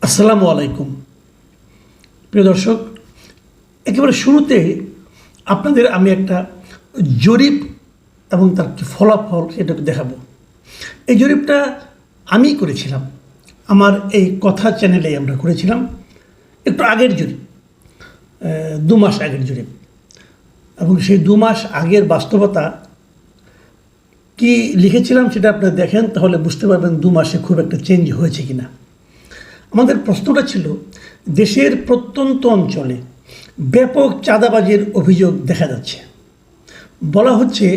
আসসালামু আলাইকুম প্রিয় দর্শক, একেবারে শুরুতে আপনাদের আমি একটা জরিপ এবং তার কি ফলাফল সেটাকে দেখাবো। এই জরিপটা আমি করেছিলাম, আমার এই কথা চ্যানেলে আমরা করেছিলাম। একটু আগের জরিপ, 2 মাস আগের জরিপ, এবং সেই 2 মাস আগের বাস্তবতা কি লিখেছিলাম সেটা আপনারা দেখেন, তাহলে বুঝতে পারবেন 2 মাসে খুব একটা চেঞ্জ হয়েছে কিনা। আমাদের প্রশ্নটা ছিল, দেশের প্রত্যন্ত অঞ্চলে ব্যাপক চাঁদাবাজির অভিযোগ দেখা যাচ্ছে। বলা হচ্ছে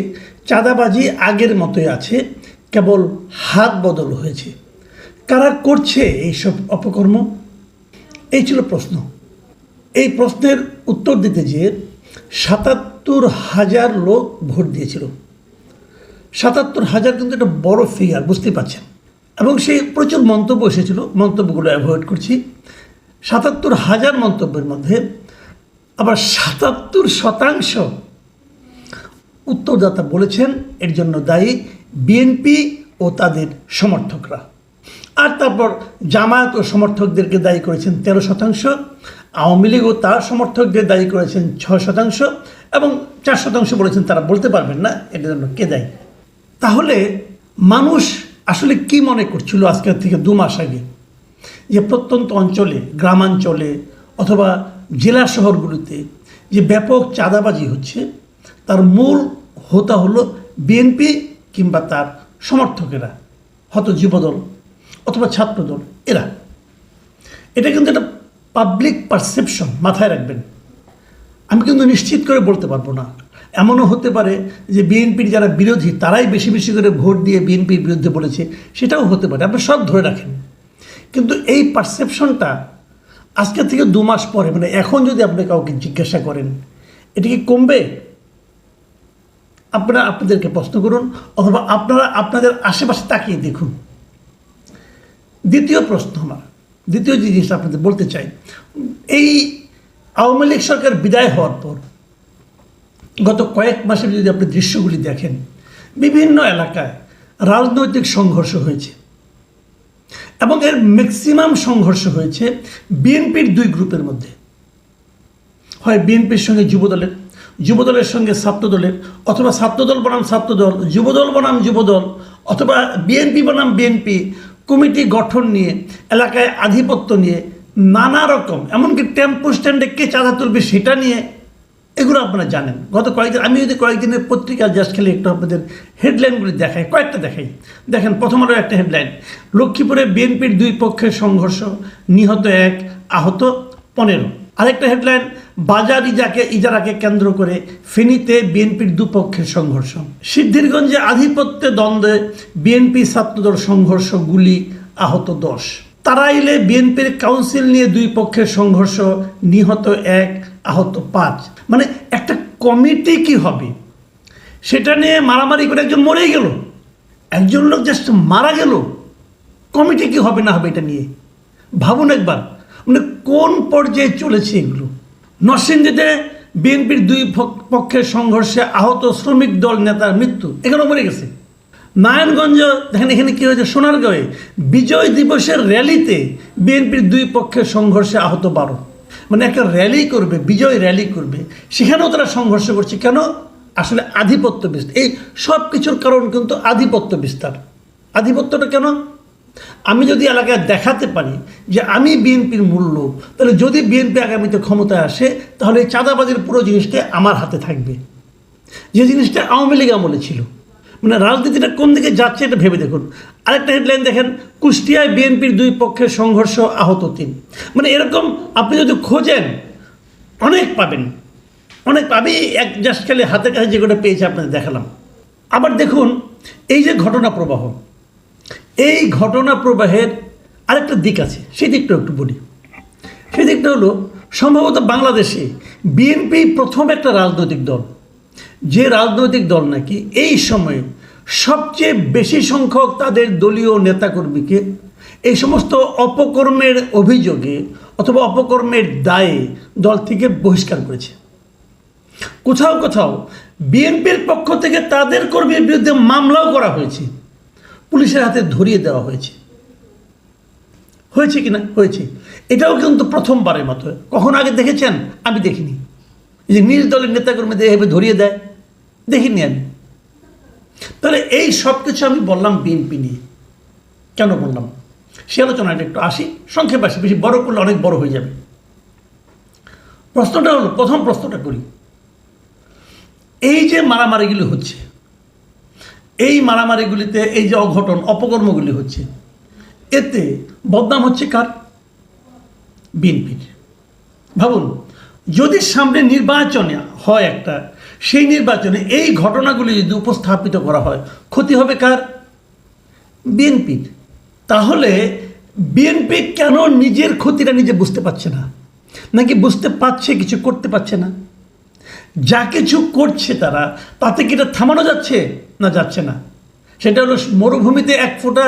চাঁদাবাজি আগের মতোই আছে, কেবল হাত বদল হয়েছে। কারা করছে এইসব অপকর্ম? এই ছিল প্রশ্ন। এই প্রশ্নের উত্তর দিতে যেয়ে ৭৭,০০০ লোক ভোট দিয়েছিল। ৭৭,০০০ কিন্তু একটা বড় ফিগার, বুঝতে পারছেন। এবং সেই প্রচুর মন্তব্য এসেছিল, মন্তব্যগুলো অ্যাভয়েড করছি। ৭৭,০০০ মন্তব্যের মধ্যে আবার ৭৭% উত্তরদাতা বলেছেন এর জন্য দায়ী বিএনপি ও তাদের সমর্থকরা। আর তারপর জামায়াত ও সমর্থকদেরকে দায়ী করেছেন 13%, আওয়ামী লীগ ও তার সমর্থকদের দায়ী করেছেন 6%, এবং 4% বলেছেন তারা বলতে পারবেন না এটার জন্য কে দায়ী। তাহলে মানুষ আসলে কি মনে করছিল আজকের থেকে 2 মাস আগে, যে প্রত্যন্ত অঞ্চলে, গ্রামাঞ্চলে অথবা জেলা শহরগুলোতে যে ব্যাপক চাঁদাবাজি হচ্ছে, তার মূল হোতা হলো বিএনপি কিংবা তার সমর্থকেরা, হয়তো যুবদল অথবা ছাত্রদল। এটা কিন্তু একটা পাবলিক পারসেপশন, মাথায় রাখবেন। আমি কিন্তু নিশ্চিত করে বলতে পারবো না। এমনও হতে পারে যে বিএনপির যারা বিরোধী তারাই বেশি বেশি করে ভোট দিয়ে বিএনপির বিরুদ্ধে বলেছে, সেটাও হতে পারে, আপনি সব ধরে রাখেন। কিন্তু এই পারসেপশনটা আজকে থেকে 2 মাস পরে, মানে এখন যদি আপনি কাউকে জিজ্ঞাসা করেন, এটা কি কমবে? আপনারা আপনাদেরকে প্রশ্ন করুন, অথবা আপনারা আপনাদের আশেপাশে তাকিয়ে দেখুন। দ্বিতীয় প্রশ্ন আমার, দ্বিতীয় যে জিনিসটা আপনাদের বলতে চাই, এই আওয়ামী লীগ সরকার বিদায় হওয়ার পর গত কয়েক মাসের যদি আপনি দৃশ্যগুলি দেখেন, বিভিন্ন এলাকায় রাজনৈতিক সংঘর্ষ হয়েছে, এবং এর ম্যাক্সিমাম সংঘর্ষ হয়েছে বিএনপির 2 গ্রুপের মধ্যে। হয় বিএনপির সঙ্গে যুবদলের, যুবদলের সঙ্গে ছাত্রদলের, অথবা ছাত্রদল বনাম ছাত্রদল, যুবদল বনাম যুবদল, অথবা বিএনপি বনাম বিএনপি, কমিটি গঠন নিয়ে, এলাকায় আধিপত্য নিয়ে, নানা রকম, এমনকি টেম্পো স্ট্যান্ডে কে চাঁদা তুলবে সেটা নিয়ে, এগুলো আপনারা জানেন। গত কয়েকদিন, আমি যদি কয়েকদিনের পত্রিকা জাস্ট খেলে একটু আপনাদের হেডলাইনগুলি দেখাই, কয়েকটা দেখাই। দেখেন, প্রথম আলো একটা হেডলাইন, লক্ষ্মীপুরে বিএনপির 2 পক্ষের সংঘর্ষ, নিহত 1, আহত 15। আরেকটা হেডলাইন, বাজার ইজারাকে কেন্দ্র করে ফেনীতে বিএনপির 2 পক্ষের সংঘর্ষ। সিদ্ধিরগঞ্জে আধিপত্যে দ্বন্দ্বে বিএনপি ছাত্রদল সংঘর্ষ, গুলি, আহত 10। তারাইলে বিএনপির কাউন্সিল নিয়ে 2 পক্ষের সংঘর্ষ, নিহত 1, আহত 5। মানে একটা কমিটি কি হবে সেটা নিয়ে মারামারি করে একজন মরেই গেল, একজন লোক জাস্ট মারা গেল, কমিটি কি হবে না হবে এটা নিয়ে ভাবুন একবার। মানে কোন পর্যায়ে চলেছে এগুলো। নরসিংদীতে বিএনপির 2 পক্ষের সংঘর্ষে আহত শ্রমিক দল নেতার মৃত্যু, এখানে মরে গেছে। নারায়ণগঞ্জ দেখেন, এখানে কি হয়েছে, সোনারগাঁয়ে বিজয় দিবসের র্যালিতে বিএনপির 2 পক্ষের সংঘর্ষে আহত 12। মানে একটা র্যালি করবে, বিজয় র্যালি করবে, সেখানেও তারা সংঘর্ষ করছে। কেন? আসলে আধিপত্য বিস্তার। এই সব কিছুর কারণ কিন্তু আধিপত্য বিস্তার। আধিপত্যটা কেন? আমি যদি এলাকায় দেখাতে পারি যে আমি বিএনপির মূল লোক, তাহলে যদি বিএনপি আগামীতে ক্ষমতায় আসে, তাহলে এই চাঁদাবাজির পুরো জিনিসটা আমার হাতে থাকবে, যে জিনিসটা আওয়ামী লীগ আমলে ছিল। মানে রাজনীতিটা কোন দিকে যাচ্ছে এটা ভেবে দেখুন। আরেকটা হেডলাইন দেখেন, কুষ্টিয়ায় বিএনপির 2 পক্ষের সংঘর্ষ, আহত 3। মানে এরকম আপনি যদি খোঁজেন অনেক পাবেন, অনেক পাবি। এক জাস্ট খেলে হাতের কাছে যেগুলো পেয়েছে আপনাদের দেখালাম। আবার দেখুন, এই যে ঘটনা প্রবাহ, এই ঘটনা প্রবাহের আরেকটা দিক আছে, সেই দিকটা একটু বলি। সেই দিকটা হলো, সম্ভবত বাংলাদেশে বিএনপি প্রথম একটা রাজনৈতিক দল, যে রাজনৈতিক দল নাকি এই সময়ে সবচেয়ে বেশি সংখ্যক তাদের দলীয় নেতাকর্মীকে এই সমস্ত অপকর্মের অভিযোগে অথবা অপকর্মের দায়ে দল থেকে বহিষ্কার করেছে। কোথাও কোথাও বিএনপির পক্ষ থেকে তাদের কর্মীর বিরুদ্ধে মামলাও করা হয়েছে, পুলিশের হাতে ধরিয়ে দেওয়া হয়েছে। হয়েছে কিনা? হয়েছে। এটাও কিন্তু প্রথমবারের মতো। কখন আগে দেখেছেন? আমি দেখিনি। এই যে নিজ দলের নেতাকর্মীদের এভাবে ধরিয়ে দেয়, দেখিনি আমি। তাহলে এই সব কিছু আমি বললাম বিএনপি নিয়ে। কেন বললাম? সে আলোচনাটা একটু আসি, সংক্ষেপে আসি, বেশি বড় করলে অনেক বড় হয়ে যাবে। প্রশ্নটা হলো, প্রথম প্রশ্নটা করি, এই যে মারামারিগুলি হচ্ছে, এই মারামারিগুলিতে এই যে অঘটন অপকর্মগুলি হচ্ছে, এতে বদনাম হচ্ছে কার? বিএনপির। ভাবুন, যদি সামনে নির্বাচনে হয় একটা, সেই নির্বাচনে এই ঘটনাগুলি যদি উপস্থাপিত করা হয়, ক্ষতি হবে কার? বিএনপির। তাহলে বিএনপি কেন নিজের ক্ষতিটা নিজে বুঝতে পারছে না? নাকি বুঝতে পারছে, কিছু করতে পারছে না? যা কিছু করছে তারা, তাতে কি এটা থামানো যাচ্ছে? না, যাচ্ছে না। সেটা হলো মরুভূমিতে এক ফোঁটা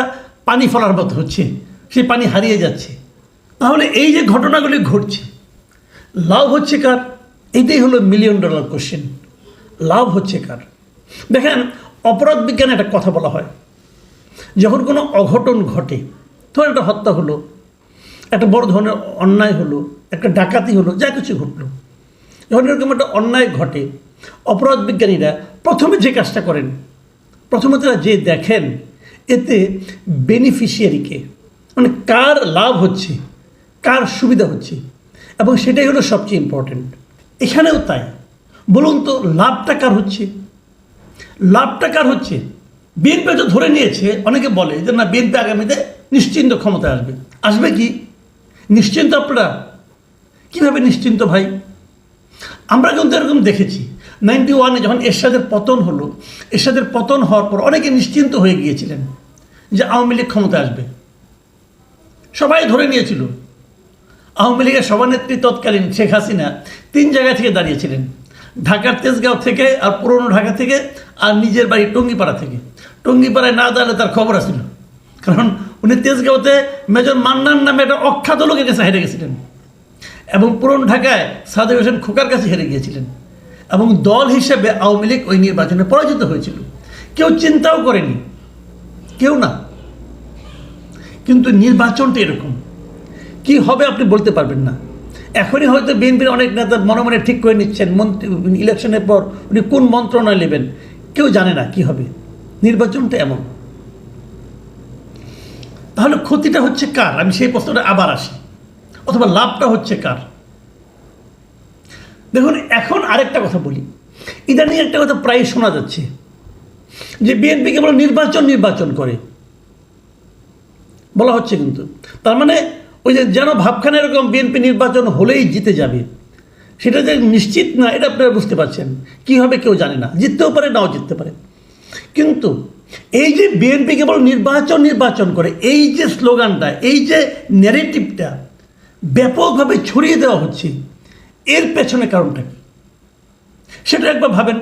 পানি ফেলার মতো হচ্ছে, সেই পানি হারিয়ে যাচ্ছে। তাহলে এই যে ঘটনাগুলি ঘটছে, লাভ হচ্ছে কার? এটাই হলো $1,000,000 কোশ্চেন। লাভ হচ্ছে কার? দেখেন, অপরাধ বিজ্ঞানে একটা কথা বলা হয়, যখন কোনো অঘটন ঘটে, ধর একটা হত্যা হলো, একটা বড় ধরনের অন্যায় হলো, একটা ডাকাতি হলো, যা কিছু ঘটলো, যখন এরকম একটা অন্যায় ঘটে, অপরাধ বিজ্ঞানীরা প্রথমে যে কাজটা করেন, প্রথমে তারা যে দেখেন এতে বেনিফিশিয়ারিকে, মানে কার লাভ হচ্ছে, কার সুবিধা হচ্ছে, এবং সেটাই হলো সবচেয়ে ইম্পর্টেন্ট। এখানেও তাই। বলুন তো, লাভটা কার হচ্ছে? লাভটা কার হচ্ছে? বিএনপি তো ধরে নিয়েছে, অনেকে বলে যে না, বিএনপি আগামীতে নিশ্চিন্ত ক্ষমতায় আসবে। আসবে কি নিশ্চিন্ত? আপনারা কীভাবে নিশ্চিন্ত ভাই? আমরা কিন্তু এরকম দেখেছি 91-এ যখন এরশাদের পতন হলো, এরশাদের পতন হওয়ার পর অনেকে নিশ্চিন্ত হয়ে গিয়েছিলেন যে আওয়ামী লীগ ক্ষমতায় আসবে। সবাই ধরে নিয়েছিল। আওয়ামী লীগের সভানেত্রী তৎকালীন শেখ হাসিনা 3 জায়গা থেকে দাঁড়িয়েছিলেন, ঢাকার তেজগাঁও থেকে, আর পুরনো ঢাকা থেকে, আর নিজের বাড়ি টঙ্গিপাড়া থেকে। টঙ্গিপাড়ায় না দাঁড়ালে তার খবর আসছিল, কারণ উনি তেজগাঁওতে মেজর মান্নান নামে একটা অখ্যাত লোকের কাছে হেরে গেছিলেন, এবং পুরনো ঢাকায় সাদেক হোসেন খোকার কাছে হেরে গিয়েছিলেন, এবং দল হিসেবে আওয়ামী লীগ ওই নির্বাচনে পরাজিত হয়েছিল। কেউ চিন্তাও করেনি, কেউ না। কিন্তু নির্বাচনটা এরকম, কি হবে আপনি বলতে পারবেন না। এখনই হয়তো বিএনপির অনেক নেতা মনে মনে ঠিক করে নিচ্ছেন ইলেকশনের পর উনি কোন মন্ত্রণালয় নেবেন, কেউ জানে না কি হবে। নির্বাচনটা এমন। তাহলে ক্ষতিটা হচ্ছে কার? আমি সেই প্রশ্নটা আবার আসি, অথবা লাভটা হচ্ছে কার? দেখুন, এখন আরেকটা কথা বলি। ইদানিং একটা কথা প্রায় শোনা যাচ্ছে যে বিএনপি কেবল নির্বাচন করে বলা হচ্ছে, কিন্তু তার মানে ওই যে যেন ভাবখানা এরকম বিএনপি নির্বাচন হলেই জিতে যাবে, সেটা যে নিশ্চিত না, এটা আপনারা বুঝতে পারছেন। কী হবে কেউ জানে না, জিততেও পারে, নাও জিততে পারে। কিন্তু এই যে বিএনপি কেবল নির্বাচন করে, এই যে স্লোগানটা, এই যে ন্যারেটিভটা ব্যাপকভাবে ছড়িয়ে দেওয়া হচ্ছে, এর পেছনে কারণটা কি সেটা একবার ভাবেন।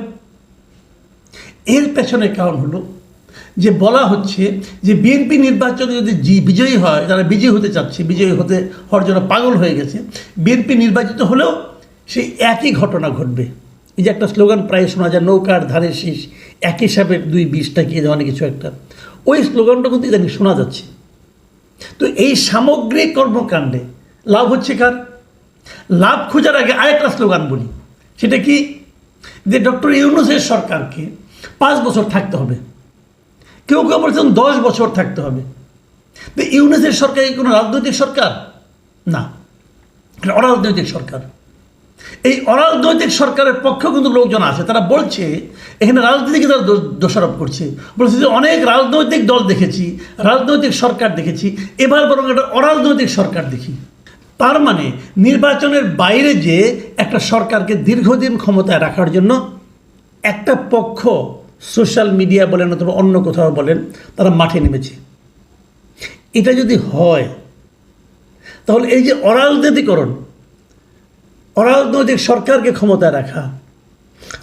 এর পেছনে কারণ হলো যে বলা হচ্ছে যে বিএনপি নির্বাচনে যদি বিজয়ী হয়, যারা বিজয়ী হতে চাচ্ছে, বিজয়ী হওয়ার জন্য পাগল হয়ে গেছে, বিএনপি নির্বাচিত হলেও সেই একই ঘটনা ঘটবে। এই যে একটা স্লোগান প্রায় শোনা যায়, নৌকার ধারে শীষ, এক হিসাবে 2 বিষটা কি ধরনের কিছু একটা, ওই স্লোগানটা কিন্তু ইদানিং শোনা যাচ্ছে। তো এই সামগ্রিক কর্মকাণ্ডে লাভ হচ্ছে কার? লাভ খোঁজার আগে আরেকটা স্লোগান বলি, সেটা কি? যে ডক্টর ইউনূসের সরকারকে 5 বছর থাকতে হবে, কেউ কেউ বলছেন 10 বছর থাকতে হবে। তো ইউনূসের সরকার কি কোনো রাজনৈতিক সরকার? না, অরাজনৈতিক সরকার। এই অরাজনৈতিক সরকারের পক্ষেও কিন্তু লোকজন আছে, তারা বলছে এখানে রাজনীতিকে তারা দোষারোপ করছে, বলছে যে অনেক রাজনৈতিক দল দেখেছি, রাজনৈতিক সরকার দেখেছি, এবার বরং একটা অরাজনৈতিক সরকার দেখি। তার মানে নির্বাচনের বাইরে যে একটা সরকারকে দীর্ঘদিন ক্ষমতায় রাখার জন্য একটা পক্ষ, সোশ্যাল মিডিয়া বলেন অথবা অন্য কোথাও বলেন, তারা মাঠে নেমেছে। এটা যদি হয় তাহলে এই যে অরাজনীতিকরণ, অরাজনৈতিক সরকারকে ক্ষমতায় রাখা,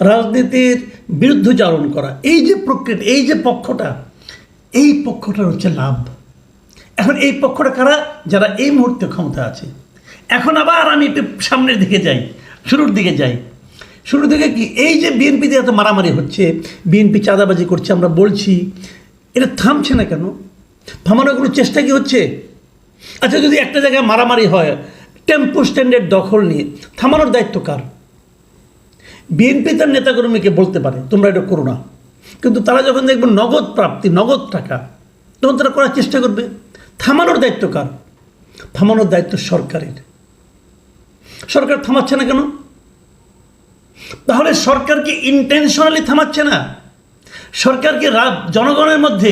রাজনীতির বিরুদ্ধচারণ করা, এই যে প্রক্রিয়া, এই যে পক্ষটা, এই পক্ষটার হচ্ছে লাভ। এখন এই পক্ষটা কারা? যারা এই মুহূর্তে ক্ষমতা আছে। এখন আবার আমি একটু সামনের দিকে যাই, শুরুর দিকে যাই। শুরু থেকে কি, এই যে বিএনপিতে এত মারামারি হচ্ছে, বিএনপি চাঁদাবাজি করছে, আমরা বলছি, এটা থামছে না কেন? থামানোর কোনো চেষ্টা কি হচ্ছে? আচ্ছা, যদি একটা জায়গায় মারামারি হয়, টেম্পো স্ট্যান্ডের দখল নিয়ে থামানোর দায়িত্ব কার? বিএনপি তার নেতাকর্মীকে বলতে পারে তোমরা এটা করো না, কিন্তু তারা যখন দেখবে নগদ প্রাপ্তি, নগদ টাকা, তখন তারা করার চেষ্টা করবে। থামানোর দায়িত্ব কার? থামানোর দায়িত্ব সরকারের। সরকার থামাচ্ছে না কেন? তাহলে সরকারকে ইন্টেনশনালি থামাচ্ছে না। সরকারকে জনগণের মধ্যে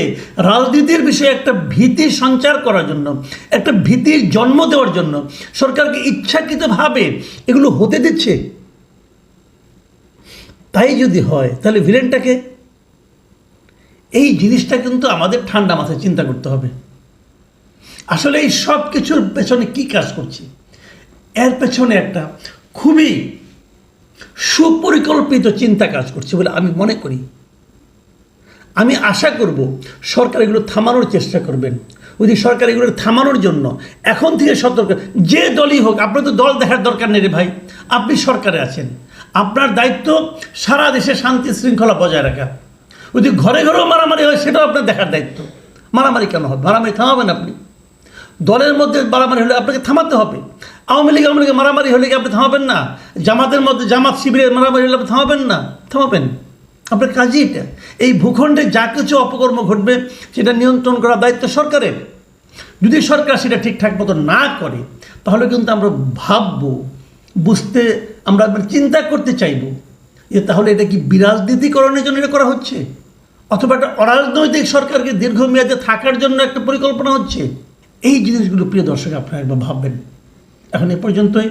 রাজনীতির বিষয়ে একটা ভীতি সঞ্চার করার জন্য, একটা ভীতির জন্ম দেওয়ার জন্য সরকারকে ইচ্ছাকৃতভাবে এগুলো হতে দিচ্ছে। তাই যদি হয় তাহলে ভিলেনটাকে, এই জিনিসটা কিন্তু আমাদের ঠান্ডা মাথায় চিন্তা করতে হবে। আসলে এই সব কিছুর পেছনে কি কাজ করছে? এর পেছনে একটা খুবই সুপরিকল্পিত চিন্তা কাজ করছে বলে আমি মনে করি। আমি আশা করব সরকার এগুলো থামানোর চেষ্টা করবেন। যদি সরকার এগুলো থামানোর জন্য এখন থেকে সতর্ক, যে দলই হোক, আপনার তো দল দেখার দরকার নেই রে ভাই, আপনি সরকারে আছেন, আপনার দায়িত্ব সারা দেশে শান্তি শৃঙ্খলা বজায় রাখা। যদি ঘরে ঘরেও মারামারি হয় সেটাও আপনার দেখার দায়িত্ব। মারামারি কেন হবে? মারামারি থামাবেন আপনি। দলের মধ্যে মারামারি হলে আপনাকে থামাতে হবে। আওয়ামী লীগের মারামারি হলে কি আপনি থামাবেন না? জামাতের মধ্যে জামাত শিবিরের মারামারি হলে আপনি থামাবেন না? থামাবেন। আপনার কাজই এটা। এই ভূখণ্ডে যা কিছু অপকর্ম ঘটবে সেটা নিয়ন্ত্রণ করার দায়িত্ব সরকারের। যদি সরকার সেটা ঠিকঠাক মতো না করে তাহলে কিন্তু আমরা ভাববো, বুঝতে, আমরা চিন্তা করতে চাইব যে তাহলে এটা কি বিরাজনীতিকরণের জন্য এটা করা হচ্ছে, অথবা একটা অরাজনৈতিক সরকারকে দীর্ঘমেয়াদে থাকার জন্য একটা পরিকল্পনা হচ্ছে। এই জিনিসগুলো প্রিয় দর্শক আপনারা একবার ভাববেন। এখন এ পর্যন্তই।